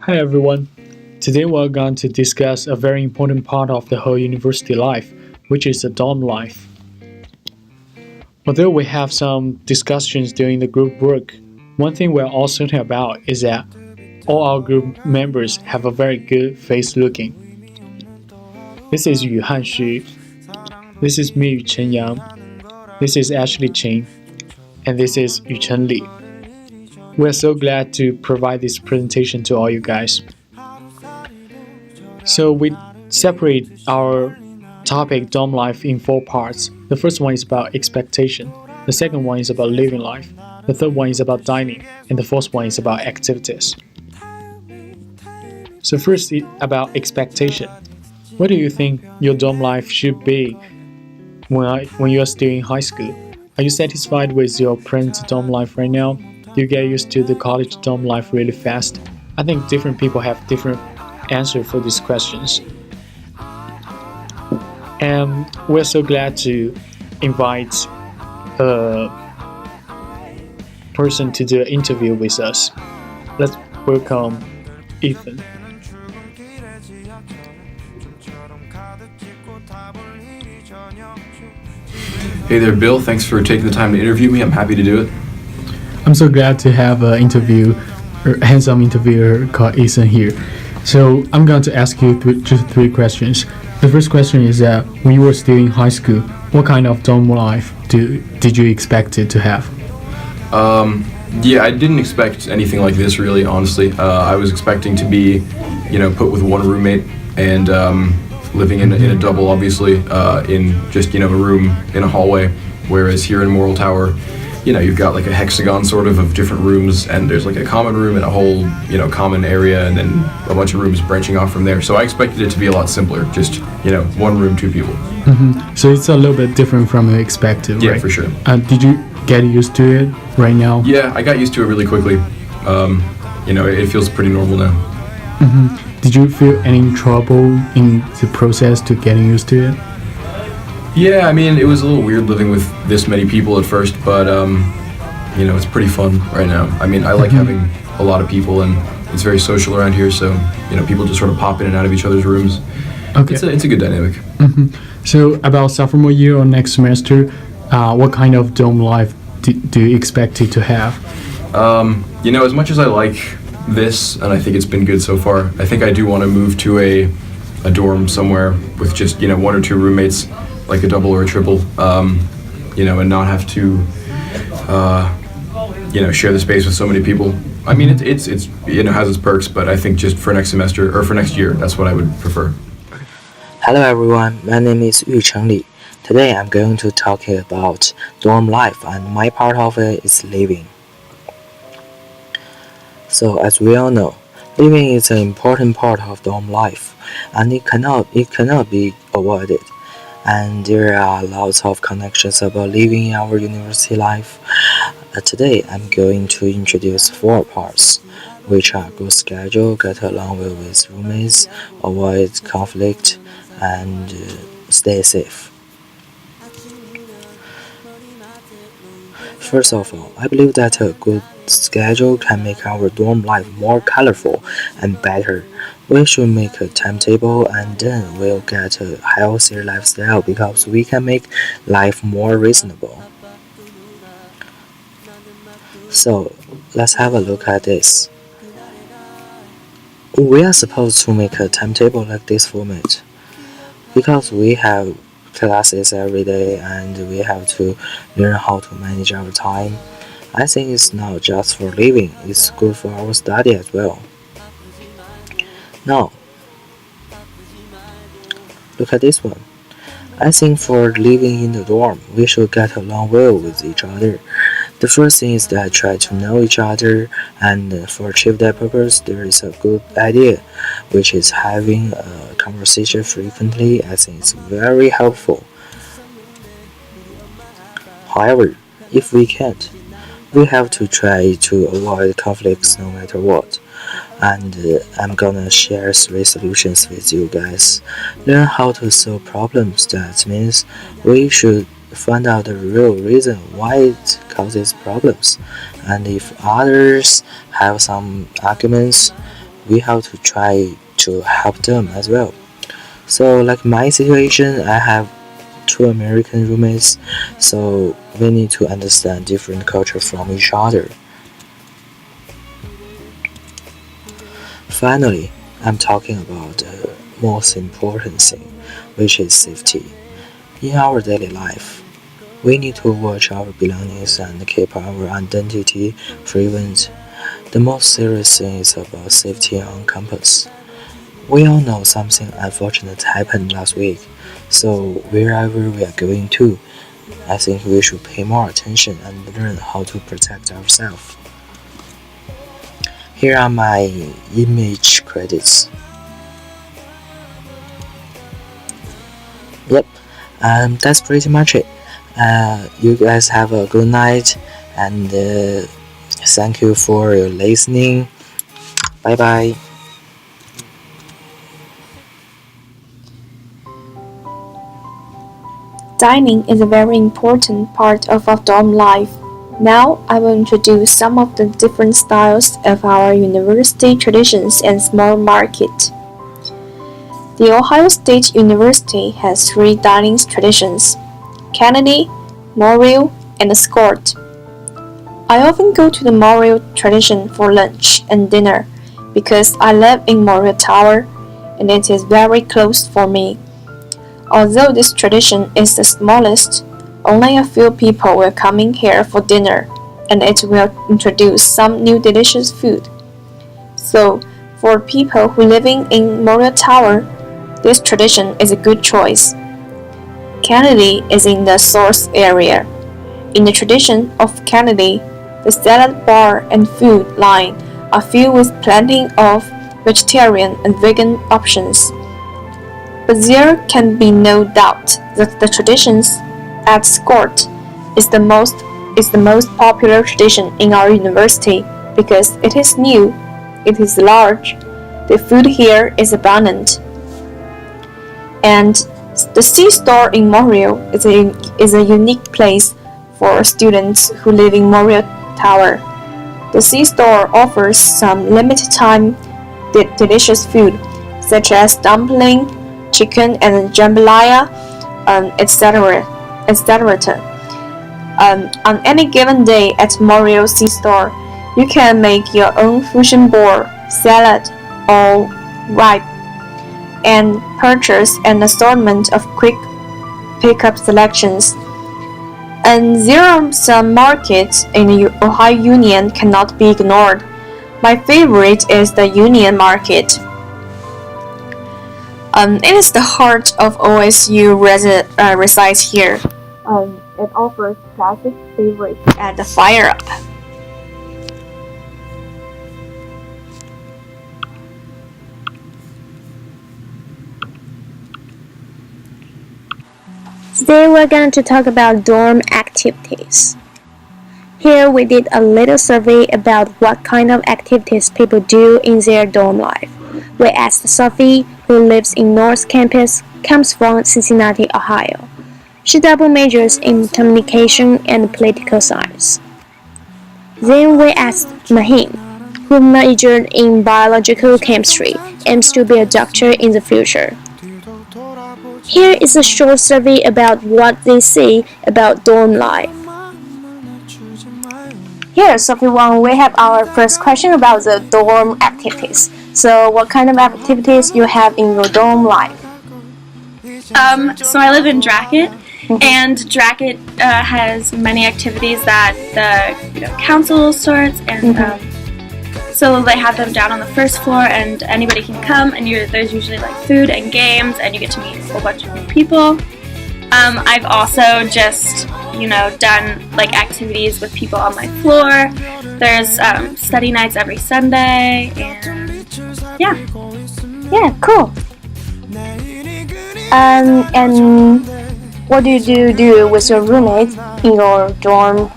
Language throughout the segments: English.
Hi everyone. Today we're going to discuss a very important part of the whole university life, which is the dorm life. Although we have some discussions during the group work, one thing we're all certain about is that all our group members have a very good face looking. This is Yu Hanxu. This is me, Yu Chen Yang. This is Ashley Qin. And this is Yu Chen Li. We're so glad to provide this presentation to all you guys. So we separate our topic dorm life in four parts. The first one is about expectation. The second one is about living life. The third one is about dining. And the fourth one is about activities. So first about expectation. What do you think your dorm life should be when you are still in high school? Are you satisfied with your present dorm life right now? Do you get used to the college dorm life really fast? I think different people have different answers for these questions. And we're so glad to invite a person to do an interview with us. Let's welcome Ethan. Hey there, Bill. Thanks for taking the time to interview me. I'm happy to do it. I'm so glad to have a handsome interviewer called Ethan here. So I'm going to ask you just three questions. The first question is that when you were still in high school, what kind of dorm life did you expect it to have? Yeah, I didn't expect anything like this, really, honestly. I was expecting to be, put with one roommate and living in a double, obviously, in just, a room in a hallway. Whereas here in Morrill Tower, you've got like a hexagon sort of different rooms, and there's like a common room and a whole, common area, and then a bunch of rooms branching off from there. So I expected it to be a lot simpler, just, one room, two people. Mm-hmm. So it's a little bit different from the expected, Yeah, right? for sure. Did you get used to it right now? Yeah, I got used to it really quickly. It feels pretty normal now. Mm-hmm. Did you feel any trouble in the process to getting used to it? Yeah, I mean, it was a little weird living with this many people at first, but, it's pretty fun right now. I mean, I like having a lot of people, and it's very social around here, so, people just sort of pop in and out of each other's rooms. Okay. It's a good dynamic. Mm-hmm. So about sophomore year or next semester, what kind of dorm life do you expect it to have? As much as I like this, and I think it's been good so far, I think I do want to move to a dorm somewhere with just, one or two roommates, like a double or a triple, and not have to, share the space with so many people. I mean, it's has its perks, but I think just for next semester or for next year, that's what I would prefer. Hello everyone, my name is Yu Chen Li. Today I'm going to talk about dorm life, and my part of it is living. So as we all know, living is an important part of dorm life, and it cannot be avoided. And there are lots of connections about living in our university life. Today I'm going to introduce four parts, which are good schedule, get along well with roommates, avoid conflict, and stay safe. First of all, I believe that a good schedule can make our dorm life more colorful and better. We should make a timetable, and then we'll get a healthier lifestyle because we can make life more reasonable. So let's have a look at this. We are supposed to make a timetable like this format because we have classes every day and we have to learn how to manage our time. I think it's not just for living, it's good for our study as well. Now, look at this one. I think for living in the dorm, we should get along well with each other. The first thing is that try to know each other, and for achieve that purpose, there is a good idea, which is having a conversation frequently. I think it's very helpful. However, if we can't, we have to try to avoid conflicts no matter what. And I'm gonna share three solutions with you guys. Learn how to solve problems. That means we should find out the real reason why it causes problems. And if others have some arguments, we have to try to help them as well. So, like my situation, I have two American roommates, so we need to understand different culture from each other. Finally, I'm talking about the most important thing, which is safety. In our daily life, we need to watch our belongings and keep our identity prevent. The most serious thing is about safety on campus. We all know something unfortunate happened last week, so wherever we are going to, I think we should pay more attention and learn how to protect ourselves. Here are my image credits. Yep, that's pretty much it. You guys have a good night, and thank you for your listening. Bye bye. Dining is a very important part of our dorm life. Now I will introduce some of the different styles of our university traditions and small market. The Ohio State University has three dining traditions: Kennedy, Memorial, and Escort. I often go to the Memorial tradition for lunch and dinner because I live in Memorial Tower and it is very close for me. Although this tradition is the smallest, only a few people will come in here for dinner, and it will introduce some new delicious food. So, for people who living in Memorial Tower, this tradition is a good choice. Kennedy is in the Source area. In the tradition of Kennedy, the salad bar and food line are filled with plenty of vegetarian and vegan options. But there can be no doubt that the traditions at Escort is the most popular tradition in our university because it is new, it is large, the food here is abundant. And the C-store in Memorial is a unique place for students who live in Memorial Tower. The C-store offers some limited time delicious food such as dumpling, chicken and jambalaya, etc. On any given day at Memorial C-store, you can make your own fusion board, salad, or wrap, and purchase an assortment of quick pickup selections. And there are some markets in the Ohio Union cannot be ignored. My favorite is the Union Market. It is the heart of OSU resides here. It offers classic favorites at the Fire Up. Today we're going to talk about dorm activities. Here we did a little survey about what kind of activities people do in their dorm life. We asked Sophie, who lives in North Campus, comes from Cincinnati, Ohio. She double majors in communication and political science. Then we asked Mahim, who majored in biological chemistry, aims to be a doctor in the future. Here is a short survey about what they say about dorm life. Here, Sophie Wang, we have our first question about the dorm activities. So, what kind of activities you have in your dorm life? So I live in Dracut, and Dracut has many activities that the council sorts, and so they have them down on the first floor, and anybody can come, and there's usually like food and games, and you get to meet a whole bunch of new people. I've also just done like activities with people on my floor. There's study nights every Sunday, and Yeah, cool. And what do you do with your roommates in your dorm?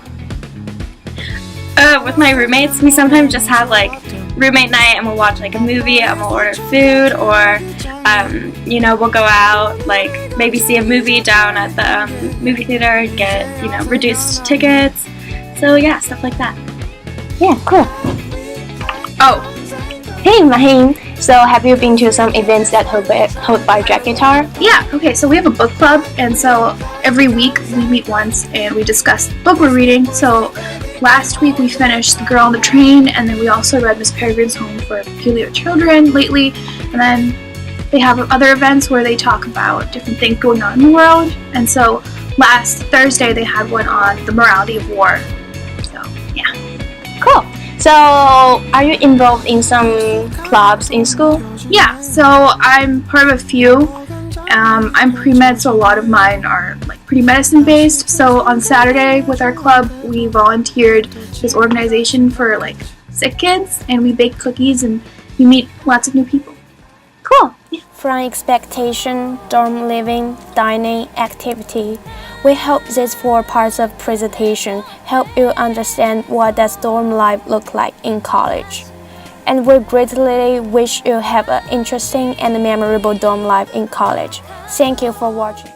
With my roommates, we sometimes just have like roommate night, and we'll watch like a movie, and we'll order food, or we'll go out, like maybe see a movie down at the movie theater and get reduced tickets. So yeah, stuff like that. Yeah, cool. Oh, Hey Mahim, so have you been to some events that held by Jack Guitar? Yeah, okay, so we have a book club, and so every week we meet once and we discuss the book we're reading. So last week we finished The Girl on the Train, and then we also read Miss Peregrine's Home for Peculiar Children lately, and then they have other events where they talk about different things going on in the world, and so last Thursday they had one on the morality of war. So, yeah. Cool. So, are you involved in some clubs in school? Yeah, so I'm part of a few. I'm pre-med, so a lot of mine are like pretty medicine based. So on Saturday with our club, we volunteered this organization for like sick kids, and we bake cookies and we meet lots of new people. Cool. From expectation, dorm living, dining, activity, we hope these 4 parts of presentation help you understand what does dorm life look like in college. And we greatly wish you have an interesting and memorable dorm life in college. Thank you for watching.